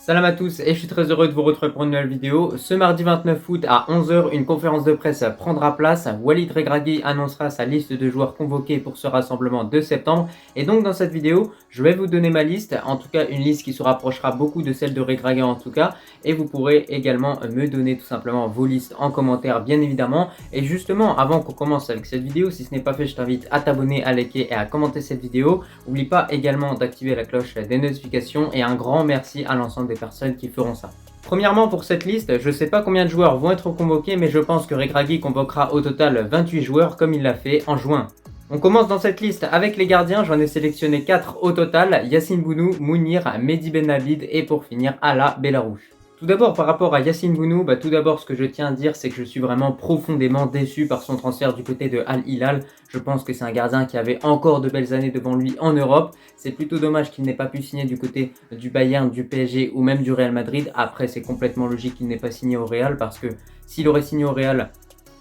Salam à tous et je suis très heureux de vous retrouver pour une nouvelle vidéo. Ce mardi 29 août à 11 h, une conférence de presse prendra place. Walid Regragui annoncera sa liste de joueurs convoqués pour ce rassemblement de septembre. Et donc dans cette vidéo, je vais vous donner ma liste, en tout cas une liste qui se rapprochera beaucoup de celle de Regragui en tout cas. Et vous pourrez également me donner tout simplement vos listes en commentaire bien évidemment. Et justement, avant qu'on commence avec cette vidéo, si ce n'est pas fait, je t'invite à t'abonner, à liker et à commenter cette vidéo. N'oublie pas également d'activer la cloche des notifications et un grand merci à l'ensemble des personnes qui feront ça. Premièrement, pour cette liste, je ne sais pas combien de joueurs vont être convoqués, mais je pense que Regragui convoquera au total 28 joueurs comme il l'a fait en juin. On commence dans cette liste avec les gardiens, j'en ai sélectionné 4 au total, Yacine Bounou, Mounir, Mehdi Benabid et pour finir Ala Belarouche. Tout d'abord par rapport à Yacine Bounou, tout d'abord ce que je tiens à dire c'est que je suis vraiment profondément déçu par son transfert du côté de Al Hilal. Je pense que c'est un gardien qui avait encore de belles années devant lui en Europe. C'est plutôt dommage qu'il n'ait pas pu signer du côté du Bayern, du PSG ou même du Real Madrid. Après c'est complètement logique qu'il n'ait pas signé au Real parce que s'il aurait signé au Real,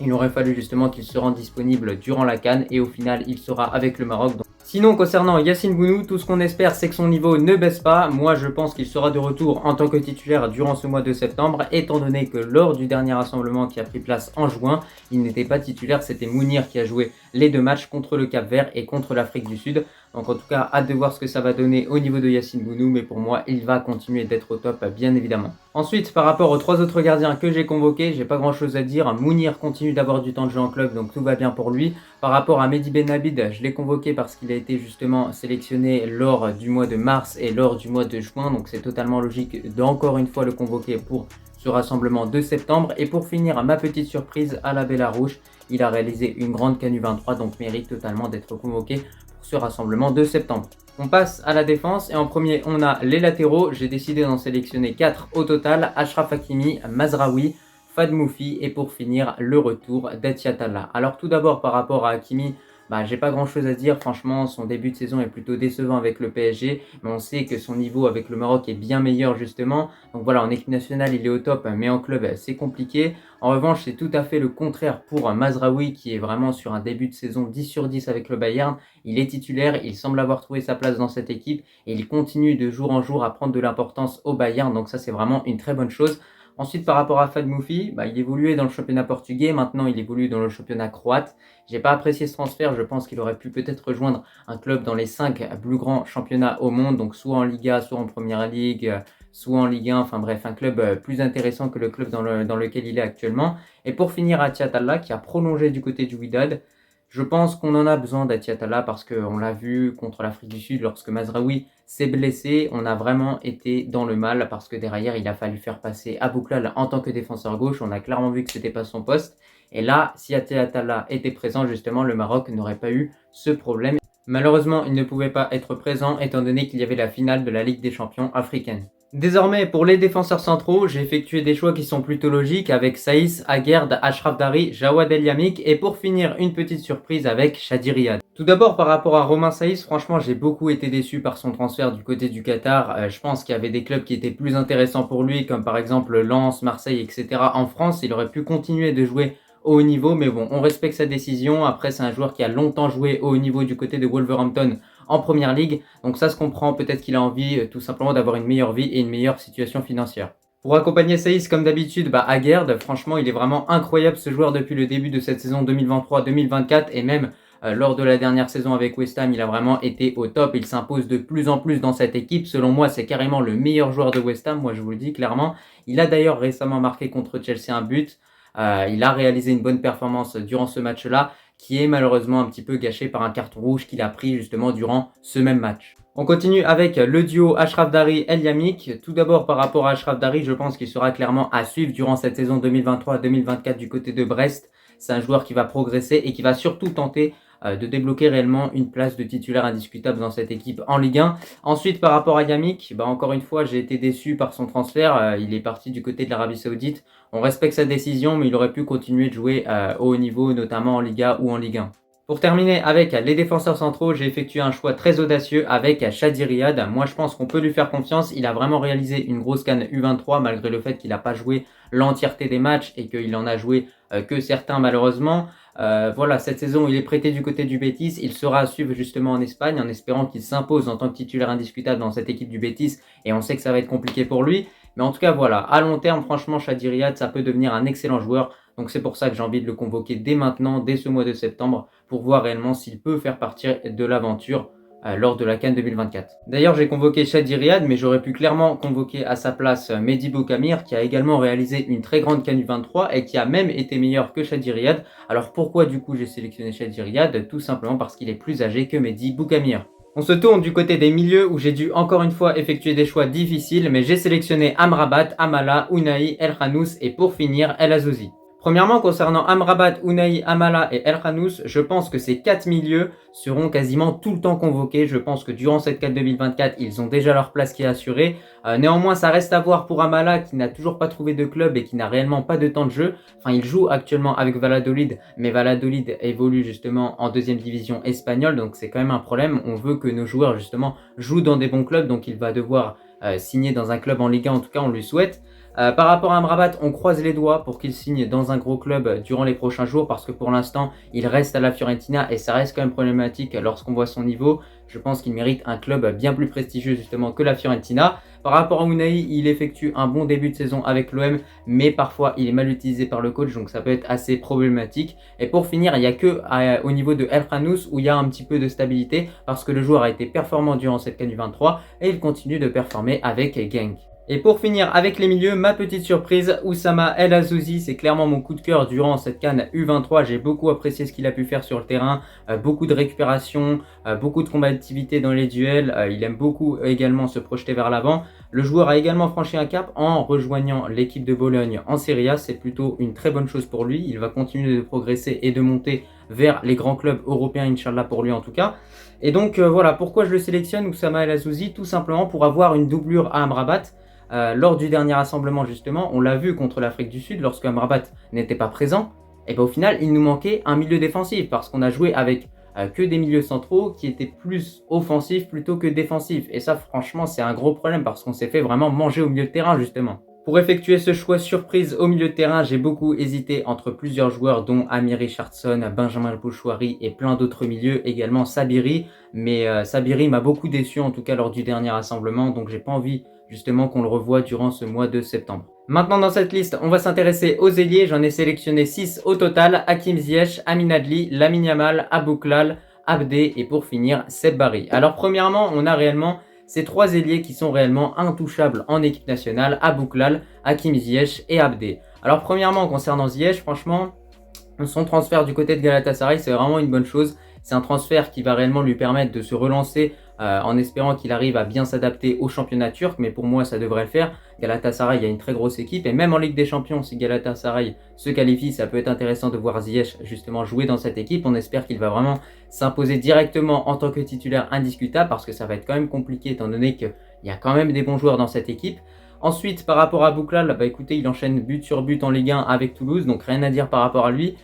il aurait fallu justement qu'il se rende disponible durant la CAN et au final il sera avec le Maroc. Sinon, concernant Yacine Bounou, tout ce qu'on espère, c'est que son niveau ne baisse pas. Moi, je pense qu'il sera de retour en tant que titulaire durant ce mois de septembre, étant donné que lors du dernier rassemblement qui a pris place en juin, il n'était pas titulaire, c'était Mounir qui a joué les 2 matchs contre le Cap-Vert et contre l'Afrique du Sud. Donc en tout cas, hâte de voir ce que ça va donner au niveau de Yacine Bounou, mais pour moi, il va continuer d'être au top, bien évidemment. Ensuite, par rapport aux 3 autres gardiens que j'ai convoqués, j'ai pas grand chose à dire. Mounir continue d'avoir du temps de jeu en club, donc tout va bien pour lui. Par rapport à Mehdi Benabid, je l'ai convoqué parce qu'il a été justement sélectionné lors du mois de mars et lors du mois de juin, donc c'est totalement logique d'encore une fois le convoquer pour ce rassemblement de septembre. Et pour finir, ma petite surprise, Ala Belarouche, il a réalisé une grande CAN U23, donc mérite totalement d'être convoqué pour ce rassemblement de septembre. On passe à la défense et en premier on a les latéraux. J'ai décidé d'en sélectionner 4 au total, Achraf Hakimi, Mazraoui, Fad Moufi et pour finir le retour d'Atiatalla. Alors tout d'abord par rapport à Hakimi, j'ai pas grand chose à dire, franchement son début de saison est plutôt décevant avec le PSG, mais on sait que son niveau avec le Maroc est bien meilleur justement, donc voilà, en équipe nationale il est au top, mais en club c'est compliqué. En revanche c'est tout à fait le contraire pour Mazraoui qui est vraiment sur un début de saison 10 sur 10 avec le Bayern. Il est titulaire, il semble avoir trouvé sa place dans cette équipe et il continue de jour en jour à prendre de l'importance au Bayern, donc ça c'est vraiment une très bonne chose. Ensuite, par rapport à Fad Moufi, il évoluait dans le championnat portugais, maintenant il évolue dans le championnat croate. J'ai pas apprécié ce transfert, je pense qu'il aurait pu peut-être rejoindre un club dans les 5 plus grands championnats au monde, donc soit en Liga, soit en Première Ligue, soit en Ligue 1, enfin bref, un club plus intéressant que le club dans lequel il est actuellement. Et pour finir, Atiatalla qui a prolongé du côté du Wydad. Je pense qu'on en a besoin d'Atiatalla parce qu'on l'a vu contre l'Afrique du Sud lorsque Mazraoui s'est blessé. On a vraiment été dans le mal parce que derrière, il a fallu faire passer Abouklal en tant que défenseur gauche. On a clairement vu que c'était pas son poste. Et là, si Atiatalla était présent, justement, le Maroc n'aurait pas eu ce problème. Malheureusement, il ne pouvait pas être présent étant donné qu'il y avait la finale de la Ligue des champions africaine. Désormais, pour les défenseurs centraux, j'ai effectué des choix qui sont plutôt logiques avec Saïs, Aguerd, Achraf Dari, Jawad El Yamik et pour finir, une petite surprise avec Shadi Riyad. Tout d'abord, par rapport à Romain Saïs, franchement, j'ai beaucoup été déçu par son transfert du côté du Qatar. Je pense qu'il y avait des clubs qui étaient plus intéressants pour lui, comme par exemple Lens, Marseille, etc. En France, il aurait pu continuer de jouer au haut niveau, mais bon, on respecte sa décision. Après, c'est un joueur qui a longtemps joué au haut niveau du côté de Wolverhampton en première ligue, donc ça se comprend, peut-être qu'il a envie tout simplement d'avoir une meilleure vie et une meilleure situation financière. Pour accompagner Saïs comme d'habitude, Aguerd, franchement il est vraiment incroyable ce joueur depuis le début de cette saison 2023-2024 et même lors de la dernière saison avec West Ham, il a vraiment été au top, il s'impose de plus en plus dans cette équipe, selon moi c'est carrément le meilleur joueur de West Ham, moi je vous le dis clairement. Il a d'ailleurs récemment marqué contre Chelsea un but, il a réalisé une bonne performance durant ce match-là, qui est malheureusement un petit peu gâché par un carton rouge qu'il a pris justement durant ce même match. On continue avec le duo Achraf Dari El Yamik. Tout d'abord par rapport à Achraf Dari, je pense qu'il sera clairement à suivre durant cette saison 2023-2024 du côté de Brest. C'est un joueur qui va progresser et qui va surtout tenter de débloquer réellement une place de titulaire indiscutable dans cette équipe en Ligue 1. Ensuite, par rapport à Yamik, encore une fois, j'ai été déçu par son transfert. Il est parti du côté de l'Arabie Saoudite. On respecte sa décision, mais il aurait pu continuer de jouer au haut niveau, notamment en Liga ou en Ligue 1. Pour terminer avec les défenseurs centraux, j'ai effectué un choix très audacieux avec Shadi Riyad. Moi, je pense qu'on peut lui faire confiance. Il a vraiment réalisé une grosse CAN U23 malgré le fait qu'il n'a pas joué l'entièreté des matchs et qu'il en a joué que certains malheureusement. Voilà, cette saison, il est prêté du côté du Betis. Il sera à suivre justement en Espagne en espérant qu'il s'impose en tant que titulaire indiscutable dans cette équipe du Betis. Et on sait que ça va être compliqué pour lui. Mais en tout cas, voilà, à long terme, franchement, Chadi Riyad, ça peut devenir un excellent joueur. Donc c'est pour ça que j'ai envie de le convoquer dès maintenant, dès ce mois de septembre, pour voir réellement s'il peut faire partie de l'aventure lors de la CAN 2024. D'ailleurs, j'ai convoqué Chadi Riyad, mais j'aurais pu clairement convoquer à sa place Mehdi Boukamir, qui a également réalisé une très grande CAN U23 et qui a même été meilleur que Chadi Riyad. Alors pourquoi du coup j'ai sélectionné Chadi Riyad? Tout simplement parce qu'il est plus âgé que Mehdi Boukamir. On se tourne du côté des milieux où j'ai dû encore une fois effectuer des choix difficiles, mais j'ai sélectionné Amrabat, Amala, Ounahi, El Khanous et pour finir El Azouzi. Premièrement, concernant Amrabat, Ounahi, Amala et El Khanous, je pense que ces 4 milieux seront quasiment tout le temps convoqués. Je pense que durant cette CAN 2024, ils ont déjà leur place qui est assurée. Néanmoins, ça reste à voir pour Amala qui n'a toujours pas trouvé de club et qui n'a réellement pas de temps de jeu. Enfin, il joue actuellement avec Valladolid, mais Valladolid évolue justement en deuxième division espagnole, donc c'est quand même un problème. On veut que nos joueurs justement jouent dans des bons clubs, donc il va devoir signer dans un club en Ligue 1, en tout cas on lui souhaite. Par rapport à Amrabat, on croise les doigts pour qu'il signe dans un gros club durant les prochains jours parce que pour l'instant, il reste à la Fiorentina et ça reste quand même problématique lorsqu'on voit son niveau. Je pense qu'il mérite un club bien plus prestigieux justement que la Fiorentina. Par rapport à Ounahi, il effectue un bon début de saison avec l'OM, mais parfois il est mal utilisé par le coach, donc ça peut être assez problématique. Et pour finir, il n'y a que au niveau de El Khanous où il y a un petit peu de stabilité parce que le joueur a été performant durant cette CAN U23 et il continue de performer avec Genk. Et pour finir avec les milieux, ma petite surprise, Oussama El Azouzi, c'est clairement mon coup de cœur durant cette CAN U23. J'ai beaucoup apprécié ce qu'il a pu faire sur le terrain, beaucoup de récupération, beaucoup de combativité dans les duels. Il aime beaucoup également se projeter vers l'avant. Le joueur a également franchi un cap en rejoignant l'équipe de Bologne en Serie A. C'est plutôt une très bonne chose pour lui. Il va continuer de progresser et de monter vers les grands clubs européens, Inch'Allah pour lui en tout cas. Et donc voilà, pourquoi je le sélectionne, Oussama El Azouzi? Tout simplement pour avoir une doublure à Amrabat. Lors du dernier rassemblement justement, on l'a vu contre l'Afrique du Sud lorsque Amrabat n'était pas présent, et bien au final il nous manquait un milieu défensif parce qu'on a joué avec que des milieux centraux qui étaient plus offensifs plutôt que défensifs, et ça franchement c'est un gros problème parce qu'on s'est fait vraiment manger au milieu de terrain justement. Pour effectuer ce choix surprise au milieu de terrain, j'ai beaucoup hésité entre plusieurs joueurs dont Amir Richardson, Benjamin Bouchouari et plein d'autres milieux, également Sabiri, mais Sabiri m'a beaucoup déçu en tout cas lors du dernier rassemblement, donc j'ai pas envie justement qu'on le revoie durant ce mois de septembre. Maintenant dans cette liste, on va s'intéresser aux ailiers. J'en ai sélectionné 6 au total: Hakim Ziyech, Amin Adli, Lamine Yamal, Abouklal, Abdé et pour finir Seb Barry. Alors premièrement, on a réellement ces 3 ailiers qui sont réellement intouchables en équipe nationale: Abouklal, Hakim Ziyech et Abdé. Alors premièrement, concernant Ziyech, franchement, son transfert du côté de Galatasaray, c'est vraiment une bonne chose. C'est un transfert qui va réellement lui permettre de se relancer en espérant qu'il arrive à bien s'adapter au championnat turc, mais pour moi ça devrait le faire. Galatasaray, il y a une très grosse équipe et même en Ligue des Champions, si Galatasaray se qualifie, ça peut être intéressant de voir Ziyech justement jouer dans cette équipe. On espère qu'il va vraiment s'imposer directement en tant que titulaire indiscutable parce que ça va être quand même compliqué étant donné qu'il y a quand même des bons joueurs dans cette équipe. Ensuite, par rapport à Bouklal, bah écoutez, il enchaîne but sur but en Ligue 1 avec Toulouse, donc rien à dire par rapport à lui.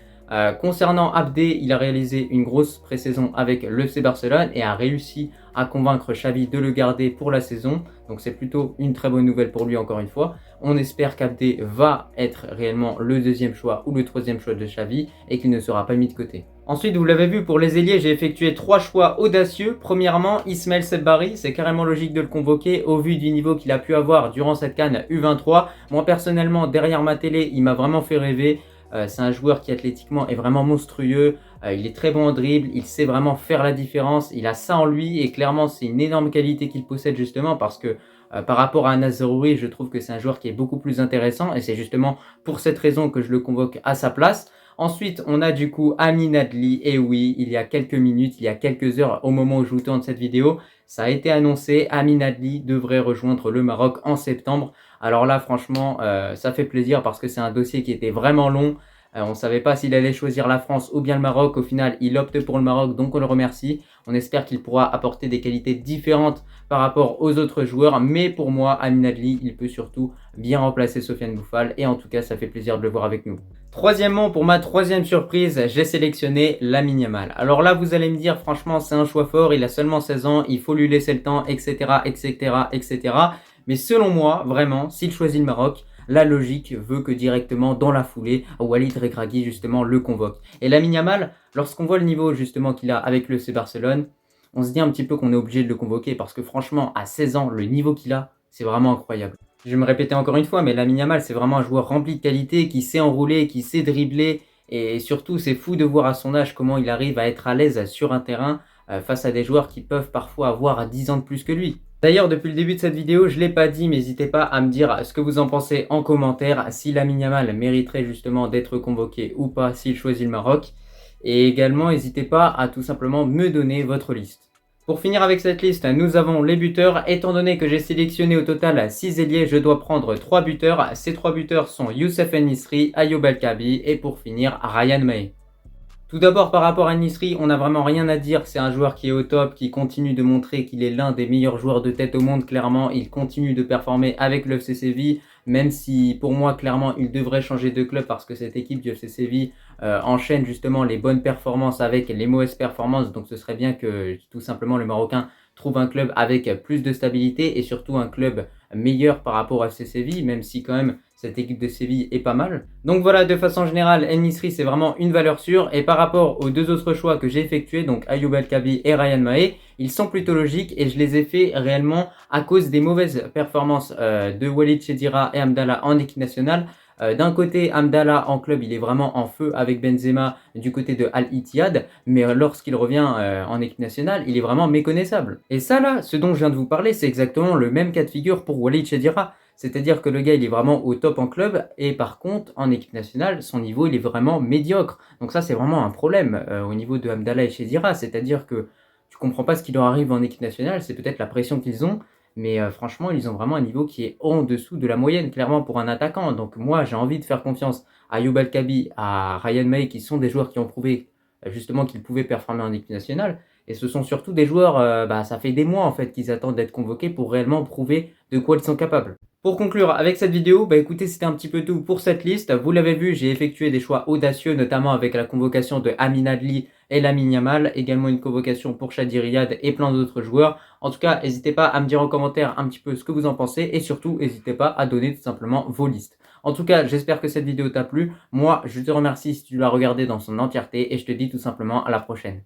Concernant Abdé, il a réalisé une grosse pré-saison avec le FC Barcelone et a réussi à convaincre Xavi de le garder pour la saison. Donc c'est plutôt une très bonne nouvelle pour lui encore une fois. On espère qu'Abdé va être réellement le deuxième choix ou le troisième choix de Xavi et qu'il ne sera pas mis de côté. Ensuite, vous l'avez vu, pour les ailiers, j'ai effectué 3 choix audacieux. Premièrement, Ismaël Sebari, c'est carrément logique de le convoquer au vu du niveau qu'il a pu avoir durant cette CAN U23. Moi personnellement, derrière ma télé, il m'a vraiment fait rêver. C'est un joueur qui athlétiquement est vraiment monstrueux, il est très bon en dribble, il sait vraiment faire la différence, il a ça en lui et clairement c'est une énorme qualité qu'il possède justement parce que par rapport à Anas Zaroury, je trouve que c'est un joueur qui est beaucoup plus intéressant et c'est justement pour cette raison que je le convoque à sa place. Ensuite, on a du coup Amin Adli, et oui, il y a quelques minutes, il y a quelques heures au moment où je vous tourne cette vidéo, ça a été annoncé, Amin Adli devrait rejoindre le Maroc en septembre. Alors là, franchement, ça fait plaisir parce que c'est un dossier qui était vraiment long. On ne savait pas s'il allait choisir la France ou bien le Maroc. Au final, il opte pour le Maroc, donc on le remercie. On espère qu'il pourra apporter des qualités différentes par rapport aux autres joueurs. Mais pour moi, Amin Adli, il peut surtout bien remplacer Sofiane Boufal. Et en tout cas, ça fait plaisir de le voir avec nous. Troisièmement, pour ma troisième surprise, j'ai sélectionné Lamine Yamal. Alors là, vous allez me dire, franchement, c'est un choix fort. Il a seulement 16 ans, il faut lui laisser le temps, etc., etc., etc. Mais selon moi, vraiment, s'il choisit le Maroc, la logique veut que directement dans la foulée, Walid Regragui justement le convoque. Et Lamine Yamal, lorsqu'on voit le niveau justement qu'il a avec le FC Barcelone, on se dit un petit peu qu'on est obligé de le convoquer parce que franchement, à 16 ans, le niveau qu'il a, c'est vraiment incroyable. Je vais me répéter encore une fois, mais Lamine Yamal, c'est vraiment un joueur rempli de qualité, qui sait enrouler, qui sait dribbler, et surtout, c'est fou de voir à son âge comment il arrive à être à l'aise sur un terrain face à des joueurs qui peuvent parfois avoir 10 ans de plus que lui. D'ailleurs, depuis le début de cette vidéo, je ne l'ai pas dit, mais n'hésitez pas à me dire ce que vous en pensez en commentaire, si Lamine Yamal mériterait justement d'être convoqué ou pas s'il choisit le Maroc. Et également, n'hésitez pas à tout simplement me donner votre liste. Pour finir avec cette liste, nous avons les buteurs. Étant donné que j'ai sélectionné au total 6 ailiers, je dois prendre 3 buteurs. Ces 3 buteurs sont Youssef En-Nesyri, Ayoub El Kaabi et pour finir, Ryan Maé. Tout d'abord, par rapport à En-Nesyri, on n'a vraiment rien à dire. C'est un joueur qui est au top, qui continue de montrer qu'il est l'un des meilleurs joueurs de tête au monde. Clairement, il continue de performer avec le FC Séville, même si pour moi, clairement, il devrait changer de club parce que cette équipe du FC Séville enchaîne justement les bonnes performances avec les mauvaises performances. Donc ce serait bien que tout simplement le Marocain trouve un club avec plus de stabilité et surtout un club meilleur par rapport à FC Séville, même si quand même cette équipe de Séville est pas mal. Donc voilà, de façon générale, En-Nesyri c'est vraiment une valeur sûre. Et par rapport aux deux autres choix que j'ai effectués, donc Ayoub El Kaabi et Ryan Maé, ils sont plutôt logiques et je les ai faits réellement à cause des mauvaises performances de Walid Chedira et Hamdallah en équipe nationale. D'un côté, Hamdallah en club, il est vraiment en feu avec Benzema du côté de Al-Ittihad, mais lorsqu'il revient en équipe nationale, il est vraiment méconnaissable. Et ça là, ce dont je viens de vous parler, c'est exactement le même cas de figure pour Walid Chedira. C'est-à-dire que le gars, il est vraiment au top en club, et par contre, en équipe nationale, son niveau, il est vraiment médiocre. Donc ça, c'est vraiment un problème au niveau de Hamdallah et Chedira. C'est-à-dire que tu comprends pas ce qui leur arrive en équipe nationale, c'est peut-être la pression qu'ils ont, mais franchement, ils ont vraiment un niveau qui est en dessous de la moyenne, clairement, pour un attaquant. Donc moi, j'ai envie de faire confiance à Ayoub El Kaabi, à Ryan Maé, qui sont des joueurs qui ont prouvé justement qu'ils pouvaient performer en équipe nationale. Et ce sont surtout des joueurs, ça fait des mois en fait qu'ils attendent d'être convoqués pour réellement prouver de quoi ils sont capables. Pour conclure avec cette vidéo, écoutez, c'était un petit peu tout pour cette liste. Vous l'avez vu, j'ai effectué des choix audacieux, notamment avec la convocation de Amin Adli et Lamine Yamal, également une convocation pour Chadi Riyad et plein d'autres joueurs. En tout cas, n'hésitez pas à me dire en commentaire un petit peu ce que vous en pensez et surtout, n'hésitez pas à donner tout simplement vos listes. En tout cas, j'espère que cette vidéo t'a plu. Moi, je te remercie si tu l'as regardée dans son entièreté et je te dis tout simplement à la prochaine.